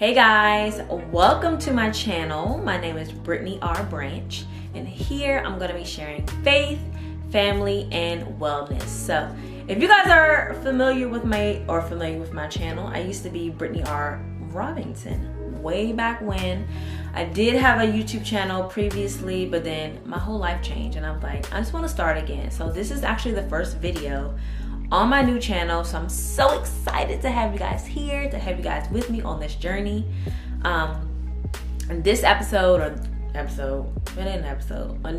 Hey guys, welcome to my channel. My name is Brittany R. Branch, and here I'm gonna be sharing faith, family, and wellness. So if you guys are familiar with my channel, I used to be Brittany R. Robinson way back when. I did have a YouTube channel previously, but then my whole life changed and I was like, I just want to start again. So this is actually the first video on my new channel, so I'm so excited to have you guys here, to have you guys with me on this journey. In this on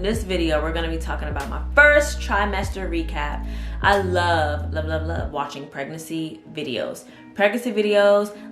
this video, we're gonna be talking about my first trimester recap. I love watching pregnancy videos,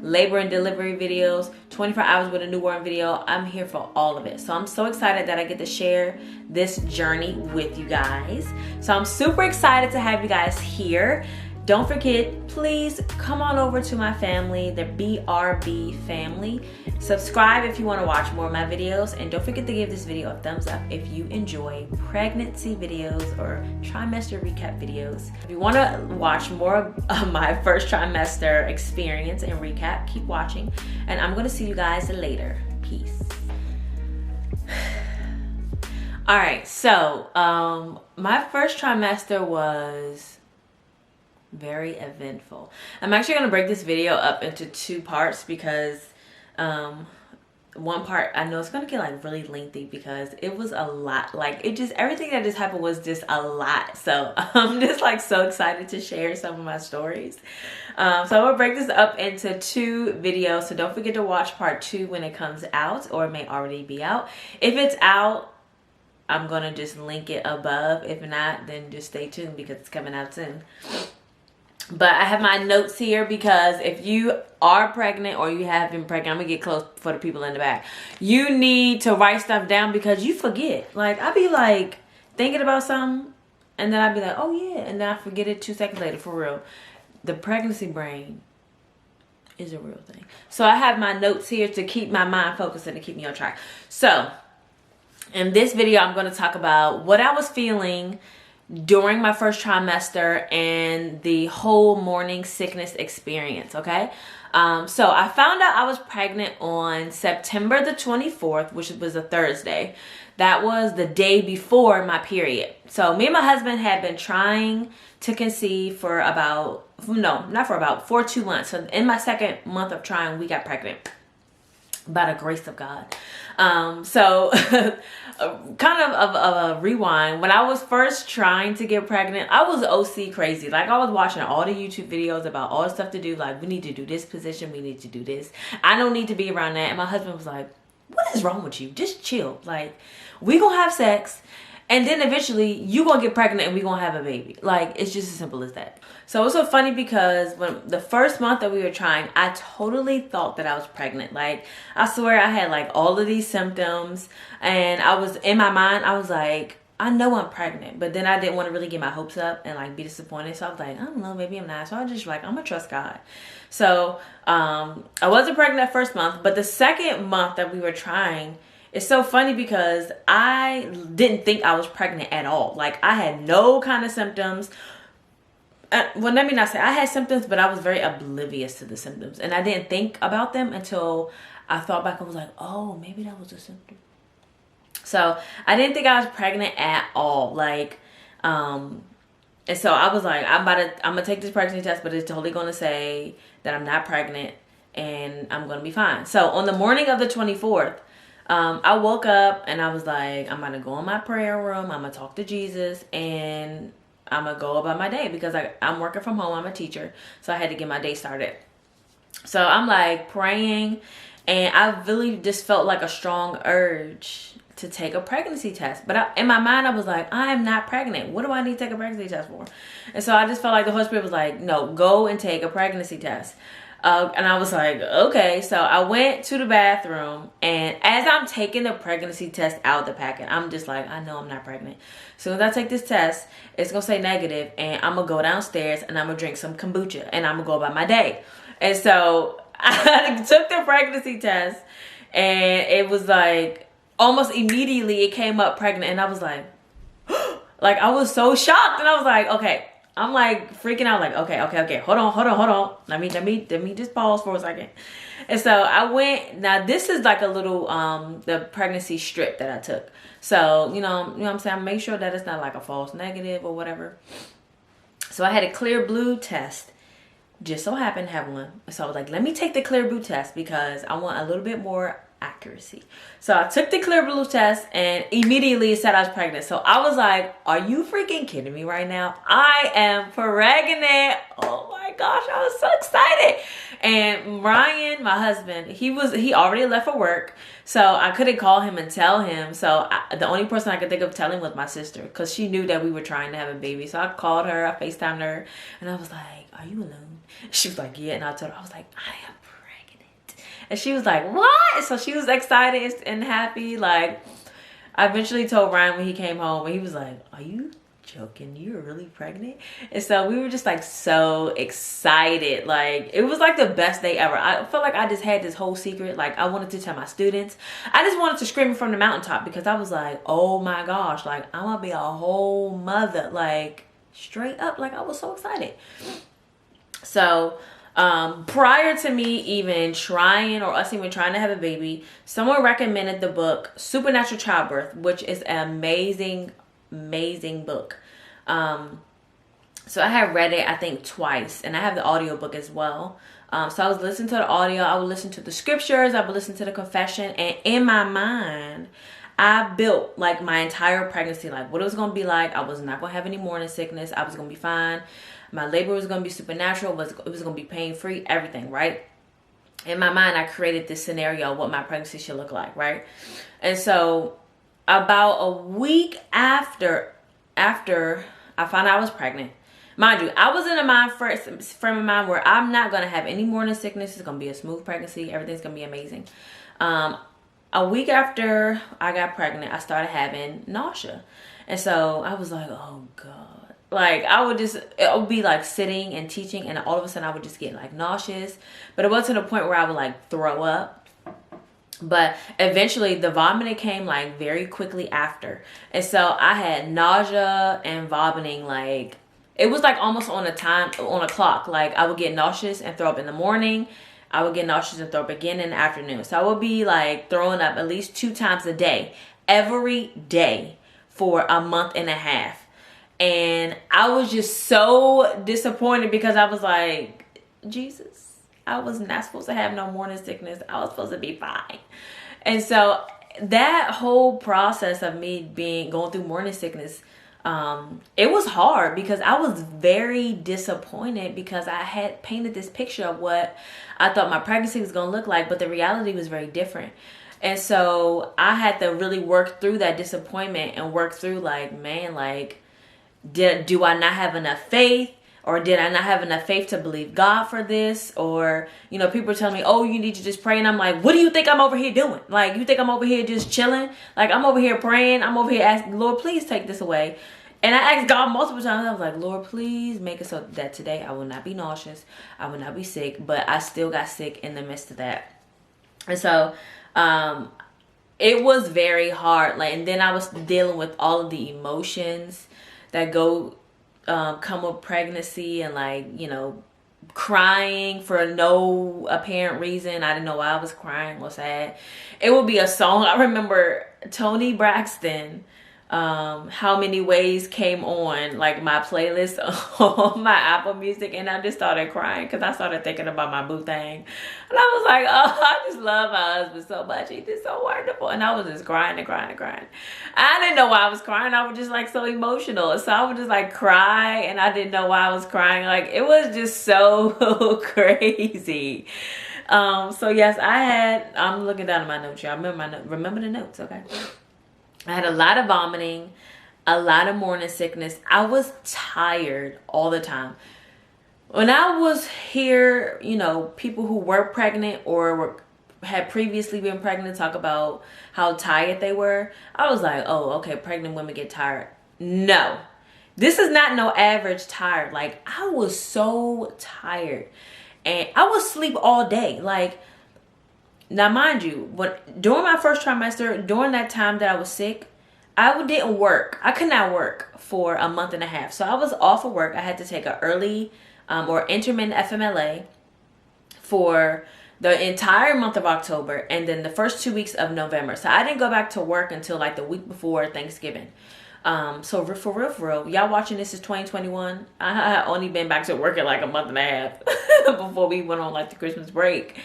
labor and delivery videos, 24 hours with a newborn video. I'm here for all of it. So I'm so excited that I get to share this journey with you guys. So I'm super excited to have you guys here. Don't forget, please come on over to my family, the BRB family. Subscribe if you want to watch more of my videos, and don't forget to give this video a thumbs up if you enjoy pregnancy videos or trimester recap videos. If you want to watch more of my first trimester experience and recap, keep watching, and I'm going to see you guys later. Peace. All right, so my first trimester was very eventful. I'm actually going to break this video up into two parts because one part I know it's going to get like really lengthy because it was a lot. Like everything that just happened was just a lot. So I'm just like so excited to share some of my stories. So I'm going to break this up into two videos. So don't forget to watch part 2 when it comes out, or it may already be out. If it's out, I'm going to just link it above. If not, then just stay tuned because it's coming out soon. But I have my notes here because if you are pregnant or you have been pregnant, I'm going to get close for the people in the back. You need to write stuff down because you forget. Like, I'd be like thinking about something and then I'd be like, oh yeah. And then I forget it 2 seconds later, for real. The pregnancy brain is a real thing. So I have my notes here to keep my mind focused and to keep me on track. So in this video, I'm going to talk about what I was feeling during my first trimester and the whole morning sickness experience, okay? So I found out I was pregnant on September the 24th, which was a Thursday. That was the day before my period. So me and my husband had been trying to conceive for about, for 2 months. So in my second month of trying, we got pregnant by the grace of God. So kind of a rewind. When I was first trying to get pregnant, I was OC crazy. Like, I was watching all the YouTube videos about all the stuff to do. Like, we need to do this position. We need to do this. I don't need to be around that. And my husband was like, what is wrong with you? Just chill. Like, we gonna have sex, and then eventually you gonna get pregnant and we gonna have a baby. Like, it's just as simple as that. So it's so funny because when the first month that we were trying, I totally thought that I was pregnant. Like, I swear I had like all of these symptoms, and I was in my mind, I was like, I know I'm pregnant, but then I didn't want to really get my hopes up and like be disappointed. So I was like, I don't know, maybe I'm not. So I was just like, I'm gonna trust God. So I wasn't pregnant that first month, but the second month that we were trying, it's so funny because I didn't think I was pregnant at all. Like, I had no kind of symptoms. Well, let me not say I had symptoms, but I was very oblivious to the symptoms. And I didn't think about them until I thought back and was like, oh, maybe that was a symptom. So I didn't think I was pregnant at all. Like, and so I was like, I'm gonna take this pregnancy test, but it's totally gonna say that I'm not pregnant and I'm gonna be fine. So on the morning of the 24th, I woke up and I was like, I'm gonna go in my prayer room, I'm gonna talk to Jesus, and I'm gonna go about my day because I'm working from home. I'm a teacher, so I had to get my day started. So I'm like praying, and I really just felt like a strong urge to take a pregnancy test. But in my mind, I was like, I am not pregnant. What do I need to take a pregnancy test for? And so I just felt like the Holy Spirit was like, no, go and take a pregnancy test. And I was like, okay. So I went to the bathroom, and as I'm taking the pregnancy test out the packet, I'm just like, I know I'm not pregnant. As soon as I take this test, it's going to say negative, and I'm going to go downstairs and I'm going to drink some kombucha and I'm going to go about my day. And so I took the pregnancy test, and it was like almost immediately it came up pregnant, and I was like, like, I was so shocked, and I was like, okay, I'm like freaking out, like, okay, hold on. Let me just pause for a second. And so I went. Now this is like a little the pregnancy strip that I took. So you know what I'm saying. I make sure that it's not like a false negative or whatever. So I had a clear blue test. Just so happened to have one. So I was like, let me take the clear blue test because I want a little bit more accuracy. So I took the clear blue test and immediately it said I was pregnant. So I was like, are you freaking kidding me right now? I am pregnant. Oh my gosh, I was so excited. And Ryan, my husband, he already left for work. So I couldn't call him and tell him. So the only person I could think of telling was my sister because she knew that we were trying to have a baby. So I called her, I FaceTimed her, and I was like, are you alone? She was like, yeah. And I told her, I was like, I am pregnant. And she was like, what? So she was excited and happy. Like, I eventually told Ryan when he came home, and he was like, are you joking? You're really pregnant? And so we were just like so excited. Like, it was like the best day ever. I felt like I just had this whole secret. Like, I wanted to tell my students. I just wanted to scream it from the mountaintop because I was like, oh my gosh, like, I'm gonna be a whole mother. Like, straight up. Like, I was so excited. So prior to me even trying or us even trying to have a baby, someone recommended the book Supernatural Childbirth, which is an amazing book. So I had read it I think twice, and I have the audiobook as well. So I was listening to the audio, I would listen to the scriptures, I would listen to the confession, and in my mind I built like my entire pregnancy, like what it was going to be like. I was not going to have any morning sickness. I was going to be fine. My labor was going to be supernatural. It was going to be pain-free, everything, right? In my mind, I created this scenario of what my pregnancy should look like, right? And so about a week after I found out I was pregnant, mind you, I was in a frame of mind where I'm not going to have any morning sickness. It's going to be a smooth pregnancy. Everything's going to be amazing. A week after I got pregnant, I started having nausea. And so I was like, oh God. Like, it would be like sitting and teaching, and all of a sudden I would just get like nauseous. But it wasn't to the point where I would like throw up. But eventually the vomiting came like very quickly after. And so I had nausea and vomiting, like, it was like almost on a clock. Like, I would get nauseous and throw up in the morning. I would get nauseous and throw up again in the afternoon. So I would be like throwing up at least 2 times a day, every day for a month and a half. And I was just so disappointed because I was like, Jesus, I was not supposed to have no morning sickness. I was supposed to be fine. And so that whole process of me going through morning sickness, it was hard because I was very disappointed because I had painted this picture of what I thought my pregnancy was going to look like, but the reality was very different. And so I had to really work through that disappointment and work through like, man, like, do I not have enough faith? Or did I not have enough faith to believe God for this? Or, you know, people are telling me, oh, you need to just pray. And I'm like, what do you think I'm over here doing? Like, you think I'm over here just chilling? Like, I'm over here praying. I'm over here asking, Lord, please take this away. And I asked God multiple times. I was like, Lord, please make it so that today I will not be nauseous. I will not be sick. But I still got sick in the midst of that. And so it was very hard. Like, and then I was dealing with all of the emotions that come with pregnancy, and like, you know, crying for no apparent reason. I didn't know why I was crying or sad. It would be a song. I remember Tony Braxton, How Many Ways came on like my playlist on my Apple Music, and I just started crying because I started thinking about my boo thing. And I was like, oh, I just love my husband so much. He did so wonderful. And I was just crying and crying and crying. I didn't know why I was crying. I was just like so emotional. So I would just like cry, and I didn't know why I was crying. Like, it was just so crazy. So yes, I'm looking down at my notes here. I remember the notes, okay? I had a lot of vomiting, a lot of morning sickness. I was tired all the time. When I was here, you know, people who were pregnant or had previously been pregnant talk about how tired they were. I was like, oh, okay, pregnant women get tired. No, this is not no average tired. Like, I was so tired, and I would sleep all day. Like, now mind you, during my first trimester, during that time that I was sick, I didn't work. I could not work for a month and a half. So I was off of work. I had to take an early or intermittent FMLA for the entire month of October and then the first 2 weeks of November. So I didn't go back to work until like the week before Thanksgiving. So for real, y'all watching this is 2021. I had only been back to work in like a month and a half before we went on like the Christmas break.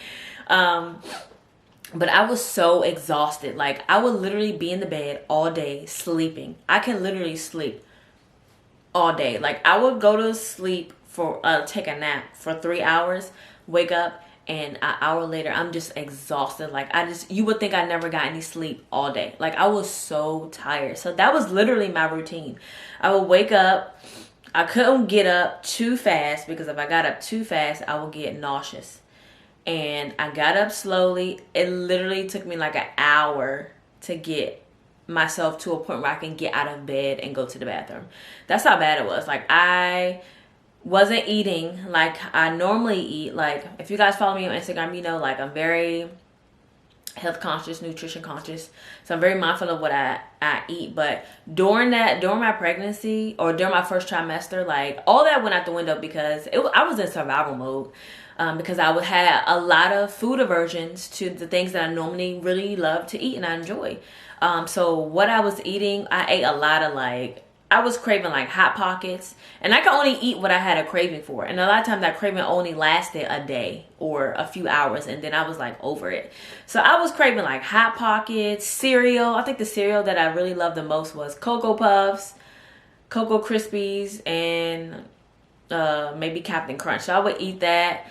But I was so exhausted. Like I would literally be in the bed all day sleeping. I can literally sleep all day. Like I would go to sleep for take a nap for 3 hours, wake up, and an hour later I'm just exhausted. Like you would think I never got any sleep all day. Like I was so tired. So that was literally my routine. I would wake up. I couldn't get up too fast because if I got up too fast I would get nauseous. And I got up slowly. It literally took me like an hour to get myself to a point where I can get out of bed and go to the bathroom. That's how bad it was. Like I wasn't eating like I normally eat. Like if you guys follow me on Instagram, you know like I'm very health conscious, nutrition conscious. So I'm very mindful of what I eat. But during my pregnancy or during my first trimester, like all that went out the window because I was in survival mode. Because I would have a lot of food aversions to the things that I normally really love to eat and I enjoy. So what I was eating, I ate a lot of I was craving like Hot Pockets, and I could only eat what I had a craving for. And a lot of times that craving only lasted a day or a few hours, and then I was like over it. So I was craving like Hot Pockets, cereal. I think the cereal that I really loved the most was Cocoa Puffs, Cocoa Krispies, and maybe Captain Crunch. So I would eat that.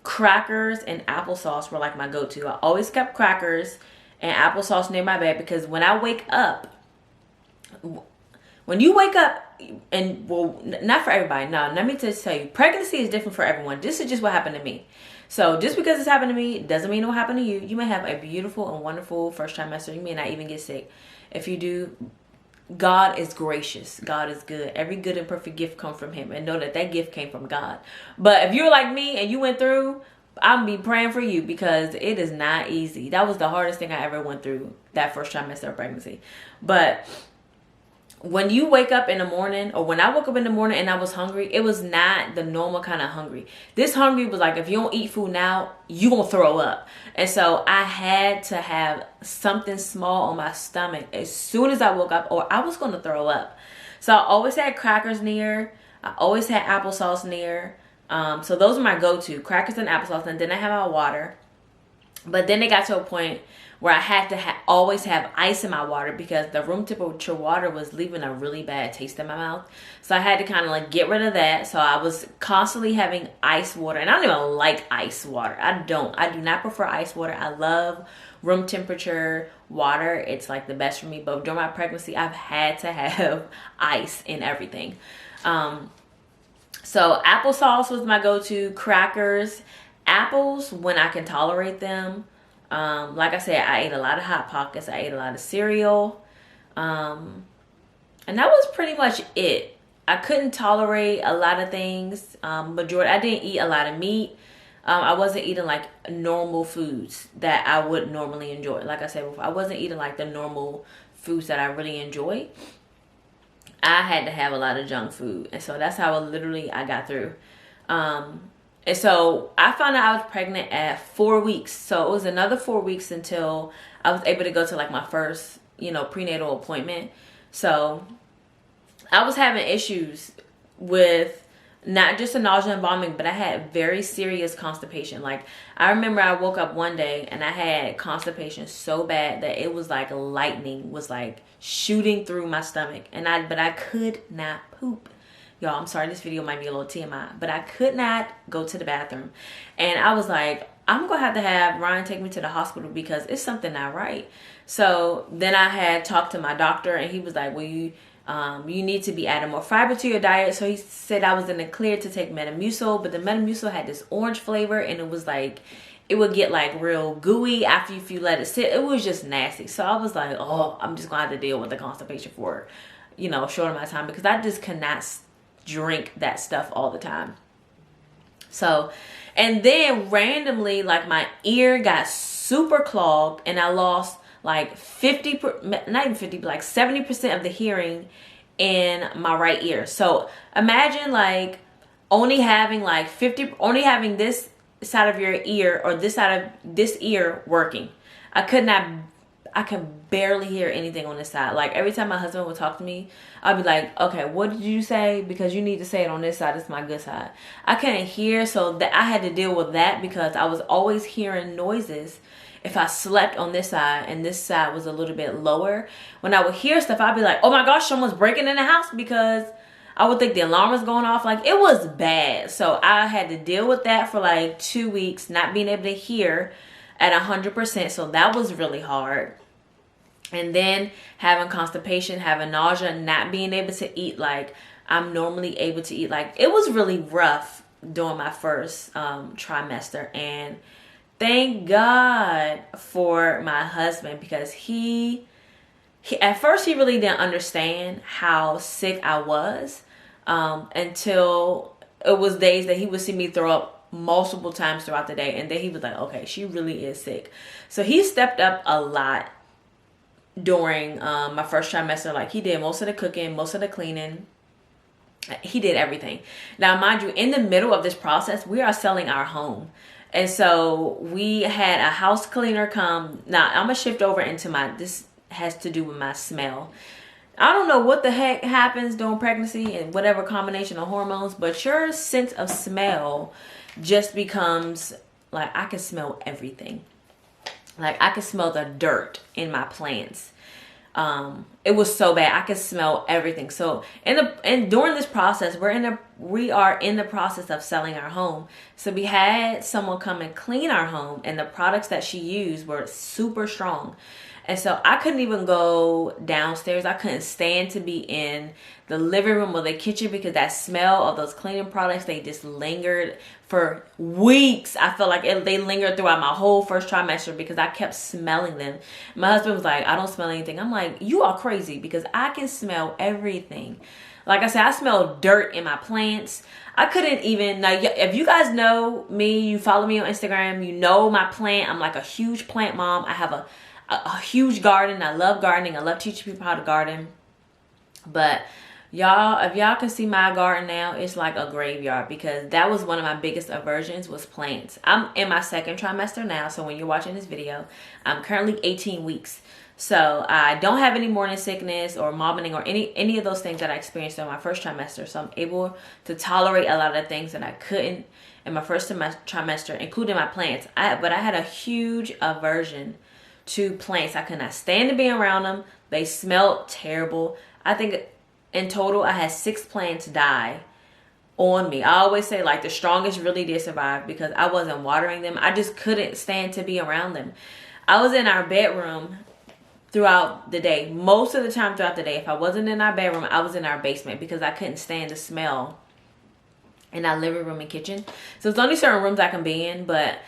Crackers and applesauce were like my go-to. I always kept crackers and applesauce near my bed because when I wake up, when you wake up, and well, not for everybody. No, let me just tell you, pregnancy is different for everyone. This is just what happened to me. So just because it's happened to me doesn't mean it will happen to you. You may have a beautiful and wonderful first trimester. You may not even get sick. If you do, God is gracious. God is good. Every good and perfect gift comes from him. And know that gift came from God. But if you're like me and you went through, I'm be praying for you because it is not easy. That was the hardest thing I ever went through, that first trimester of pregnancy. But when you wake up in the morning, or when I woke up in the morning and I was hungry, it was not the normal kind of hungry. This hungry was like, if you don't eat food now, you gonna throw up. And so I had to have something small on my stomach as soon as I woke up, or I was gonna throw up. So I always had crackers near. I always had applesauce near. So those are my go-to, crackers and applesauce, and then I have my water. But then it got to a point where I had to always have ice in my water because the room temperature water was leaving a really bad taste in my mouth. So I had to kind of like get rid of that. So I was constantly having ice water, and I don't even like ice water. I do not prefer ice water. I love room temperature water. It's like the best for me. But during my pregnancy, I've had to have ice in everything. So applesauce was my go-to, crackers, apples when I can tolerate them. Like I said, I ate a lot of Hot Pockets. I ate a lot of cereal. And that was pretty much it. I couldn't tolerate a lot of things. I didn't eat a lot of meat. I wasn't eating like normal foods that I would normally enjoy. Like I said before, I wasn't eating like the normal foods that I really enjoy. I had to have a lot of junk food. And so that's how I got through. And so I found out I was pregnant at 4 weeks. So it was another 4 weeks until I was able to go to like my first, prenatal appointment. So I was having issues with not just the nausea and vomiting, but I had very serious constipation. Like I remember I woke up one day and I had constipation so bad that it was like lightning was like shooting through my stomach, but I could not poop. Y'all, I'm sorry, this video might be a little TMI, but I could not go to the bathroom. And I was like, I'm going to have Ryan take me to the hospital because it's something not right. So then I had talked to my doctor, and he was like, well, you need to be adding more fiber to your diet. So he said I was in the clear to take Metamucil, but the Metamucil had this orange flavor, and it was like, it would get like real gooey after if you let it sit. It was just nasty. So I was like, oh, I'm just going to have to deal with the constipation for, short amount of time because I just cannot drink that stuff all the time. So, and then randomly, like my ear got super clogged and I lost like 50, not even 50, but like 70% of the hearing in my right ear. So imagine like only having like 50, only having this side of your ear or this side of this ear working. I could barely hear anything on this side. Like every time my husband would talk to me, I'd be like, okay, what did you say? Because you need to say it on this side. It's my good side. I couldn't hear, so that I had to deal with that because I was always hearing noises. If I slept on this side and this side was a little bit lower, when I would hear stuff, I'd be like, oh my gosh, someone's breaking in the house, because I would think the alarm was going off. Like, it was bad. So I had to deal with that for like 2 weeks, not being able to hear at 100%. So that was really hard. And then having constipation, having nausea, not being able to eat like I'm normally able to eat. Like, it was really rough during my first trimester. And thank God for my husband, because he at first he really didn't understand how sick I was, until it was days that he would see me throw up multiple times throughout the day, and then he was like, okay, she really is sick. So he stepped up a lot during my first trimester. Like, he did most of the cooking, most of the cleaning. He did everything. Now, mind you, in the middle of this process, we are selling our home. And so we had a house cleaner come. Now, I'm going to shift over into this has to do with my smell. I don't know what the heck happens during pregnancy and whatever combination of hormones, but your sense of smell just becomes like, I can smell everything. Like, I can smell the dirt in my plants. It was so bad. I could smell everything. So during this process, we are in the process of selling our home. So we had someone come and clean our home, and the products that she used were super strong. And so I couldn't even go downstairs. I couldn't stand to be in the living room or the kitchen, because that smell of those cleaning products, they just lingered for weeks. I felt like they lingered throughout my whole first trimester because I kept smelling them. My husband was like, I don't smell anything. I'm like, you are crazy, because I can smell everything. Like I said, I smell dirt in my plants. I couldn't even, now, if you guys know me, you follow me on Instagram, you know my plant. I'm like a huge plant mom. I have a huge garden. I love gardening. I love teaching people how to garden. But y'all, if y'all can see my garden now, it's like a graveyard, because that was one of my biggest aversions, was plants. I'm in my second trimester now. So when you're watching this video, I'm currently 18 weeks. So I don't have any morning sickness or vomiting or any of those things that I experienced in my first trimester. So I'm able to tolerate a lot of things that I couldn't in my first trimester, including my plants. But I had a huge aversion to plants. I could not stand to be around them. They smelled terrible. I think in total I had 6 plants die on me. I always say, like, the strongest really did survive because I wasn't watering them. I just couldn't stand to be around them. I was in our bedroom throughout the day. Most of the time throughout the day, if I wasn't in our bedroom, I was in our basement, because I couldn't stand the smell in our living room and kitchen. So it's only certain rooms I can be in, but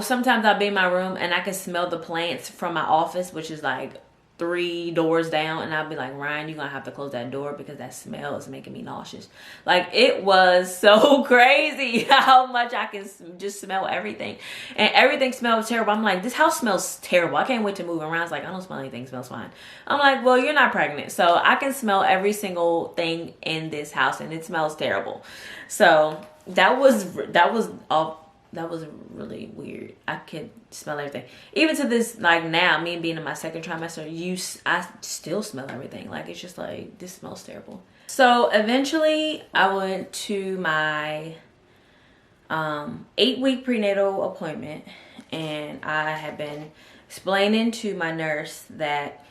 sometimes I'll be in my room and I can smell the plants from my office, which is like 3 doors down, and I'll be like, Ryan, you're gonna have to close that door because that smell is making me nauseous. Like, it was so crazy how much I can just smell everything, and everything smells terrible. I'm like, this house smells terrible. I can't wait to move around. It's like, I don't smell anything. It smells fine. I'm like, well, you're not pregnant, so I can smell every single thing in this house, and it smells terrible. So that was really weird. I could smell everything. Even to this, like, now, me being in my second trimester, I still smell everything. Like, it's just like, this smells terrible. So eventually I went to my 8-week prenatal appointment, and I had been explaining to my nurse that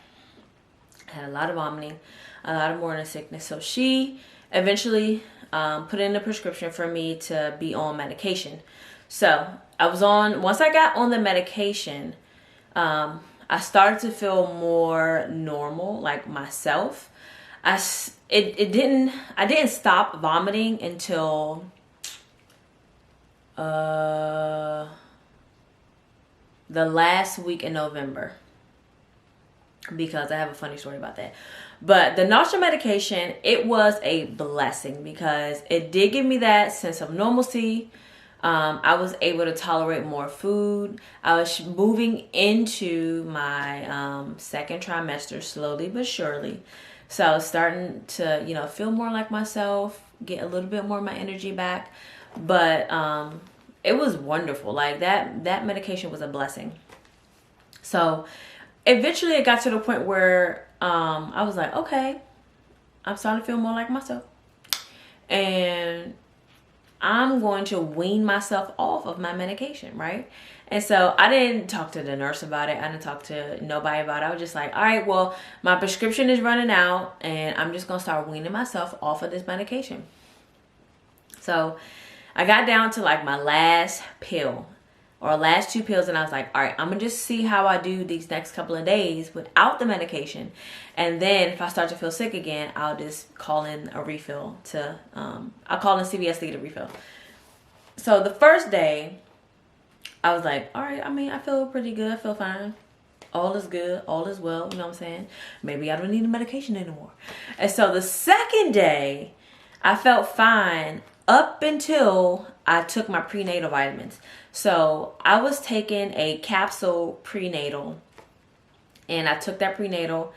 I had a lot of vomiting, a lot of morning sickness. So she eventually put in a prescription for me to be on medication. So once I got on the medication, I started to feel more normal, like myself. I didn't stop vomiting until the last week in November, because I have a funny story about that. But the nausea medication, it was a blessing, because it did give me that sense of normalcy. I was able to tolerate more food. I was moving into my second trimester slowly but surely. So I was starting to, feel more like myself, get a little bit more of my energy back. But it was wonderful. Like that medication was a blessing. So eventually it got to the point where I was like, okay, I'm starting to feel more like myself. And I'm going to wean myself off of my medication, right? And so I didn't talk to the nurse about it. I didn't talk to nobody about it. I was just like, all right, well, my prescription is running out and I'm just going to start weaning myself off of this medication. So I got down to like my last pill or last 2 pills, and I was like, all right, I'm going to just see how I do these next couple of days without the medication. And then if I start to feel sick again, I'll just call in a refill I'll call in CVS to get a refill. So the first day, I was like, all right, I feel pretty good. I feel fine. All is good. All is well. You know what I'm saying? Maybe I don't need the medication anymore. And so the second day, I felt fine up until I took my prenatal vitamins. So I was taking a capsule prenatal, and I took that prenatal,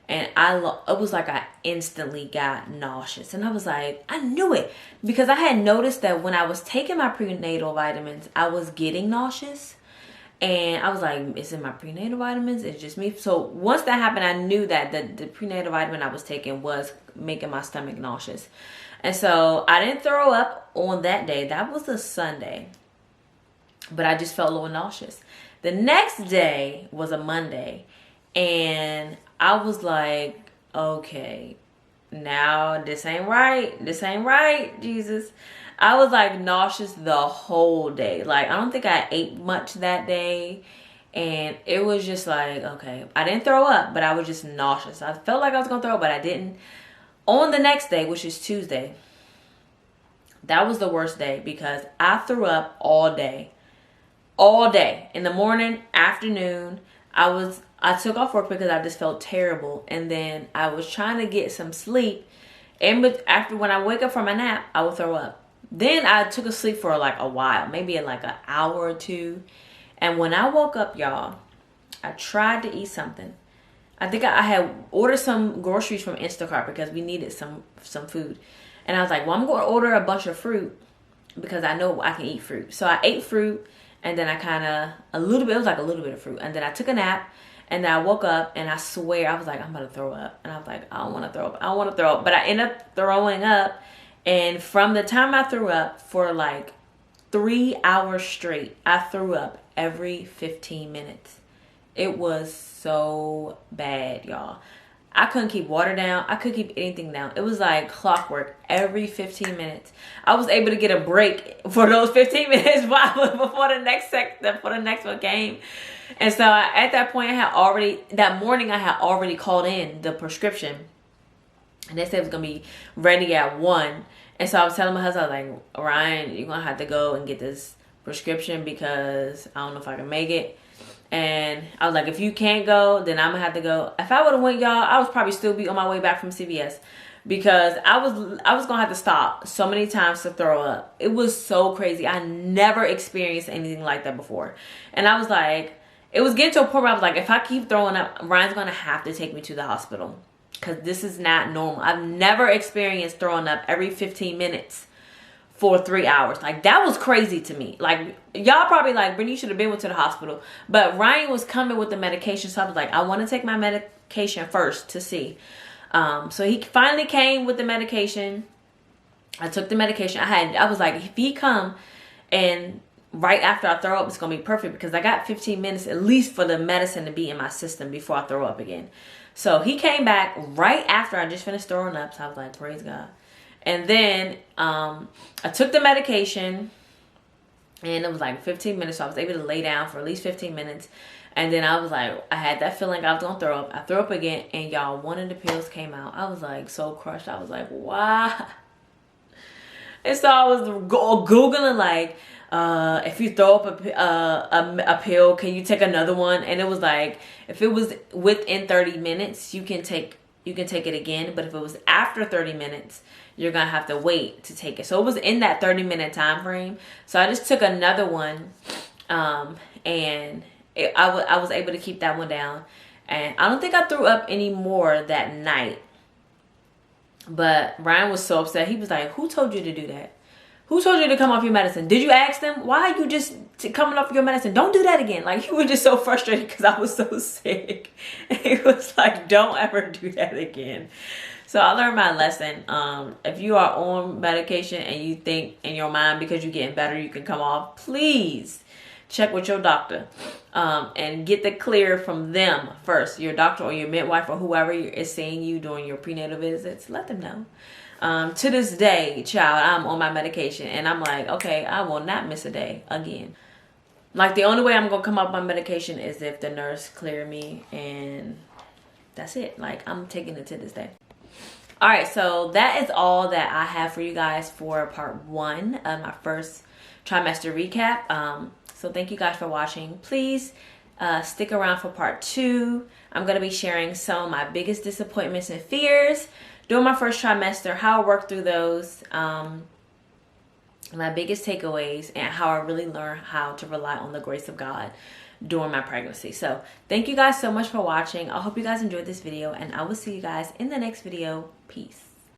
and it was like I instantly got nauseous. And I was like, I knew it, because I had noticed that when I was taking my prenatal vitamins, I was getting nauseous. And I was like, is it my prenatal vitamins? It's just me. So once that happened, I knew that the prenatal vitamin I was taking was making my stomach nauseous. And so I didn't throw up on that day. That was a Sunday. But I just felt a little nauseous. The next day was a Monday. And I was like, okay, now this ain't right. This ain't right, Jesus. I was like nauseous the whole day. Like, I don't think I ate much that day. And it was just like, okay, I didn't throw up, but I was just nauseous. I felt like I was going to throw up, but I didn't. On the next day, which is Tuesday, that was the worst day because I threw up all day. All day. In the morning, afternoon, I took off work because I just felt terrible. And then I was trying to get some sleep. And after when I wake up from my nap, I would throw up. Then I took a sleep for like a while, maybe like an hour or 2. And when I woke up, y'all, I tried to eat something. I think I had ordered some groceries from Instacart because we needed some food. And I was like, well, I'm going to order a bunch of fruit because I know I can eat fruit. So I ate fruit, and then I it was like a little bit of fruit. And then I took a nap, and then I woke up, and I swear, I was like, I'm about to throw up. And I was like, I don't want to throw up. I don't want to throw up. But I ended up throwing up. And from the time I threw up for like 3 hours straight, I threw up every 15 minutes. It was so bad, y'all. I couldn't keep water down. I couldn't keep anything down. It was like clockwork every 15 minutes. I was able to get a break for those 15 minutes before the next one came. And so at that point, that morning I had already called in the prescription. And they said it was going to be ready at 1. And so I was telling my husband, I was like, Ryan, you're going to have to go and get this prescription because I don't know if I can make it. And I was like, if you can't go, then I'm going to have to go. If I would have went, y'all, I would probably still be on my way back from CVS because I was going to have to stop so many times to throw up. It was so crazy. I never experienced anything like that before. And I was like, it was getting to a point where I was like, if I keep throwing up, Ryan's going to have to take me to the hospital because this is not normal. I've never experienced throwing up every 15 minutes for 3 hours. Like, that was crazy to me. Like, y'all probably like, Brittany, you should have been to the hospital. But Ryan was coming with the medication, so I was like, I want to take my medication first to see. So he finally came with the medication. I took the medication. I was like, if he come and right after I throw up, it's going to be perfect because I got 15 minutes at least for the medicine to be in my system before I throw up again. So he came back right after I just finished throwing up. So I was like, praise God. And then I took the medication, and it was like 15 minutes. So I was able to lay down for at least 15 minutes. And then I was like, I had that feeling I was going to throw up. I threw up again, and y'all, one of the pills came out. I was like so crushed. I was like, why? And so I was Googling like, if you throw up a pill, can you take another one? And it was like, if it was within 30 minutes, you can take you can take it again. But if it was after 30 minutes, you're going to have to wait to take it. So it was in that 30-minute time frame. So I just took another one, and I was able to keep that one down. And I don't think I threw up anymore that night. But Ryan was so upset. He was like, who told you to do that? Who told you to come off your medicine? Did you ask them? Why are you just coming off your medicine? Don't do that again. Like, he was just so frustrated because I was so sick. And he was like, don't ever do that again. So I learned my lesson. If you are on medication and you think in your mind because you're getting better you can come off, please check with your doctor, and get the clear from them first. Your doctor or your midwife or whoever is seeing you during your prenatal visits, let them know. To this day, child, I'm on my medication and I'm like, okay, I will not miss a day again. Like, the only way I'm gonna come off my medication is if the nurse clear me, and that's it. Like, I'm taking it to this day. All right, so that is all that I have for you guys for part 1 of my first trimester recap. So thank you guys for watching. Please stick around for part 2. I'm going to be sharing some of my biggest disappointments and fears during my first trimester, how I worked through those, my biggest takeaways, and how I really learned how to rely on the grace of God during my pregnancy. So thank you guys so much for watching. I hope you guys enjoyed this video, and I will see you guys in the next video. Peace.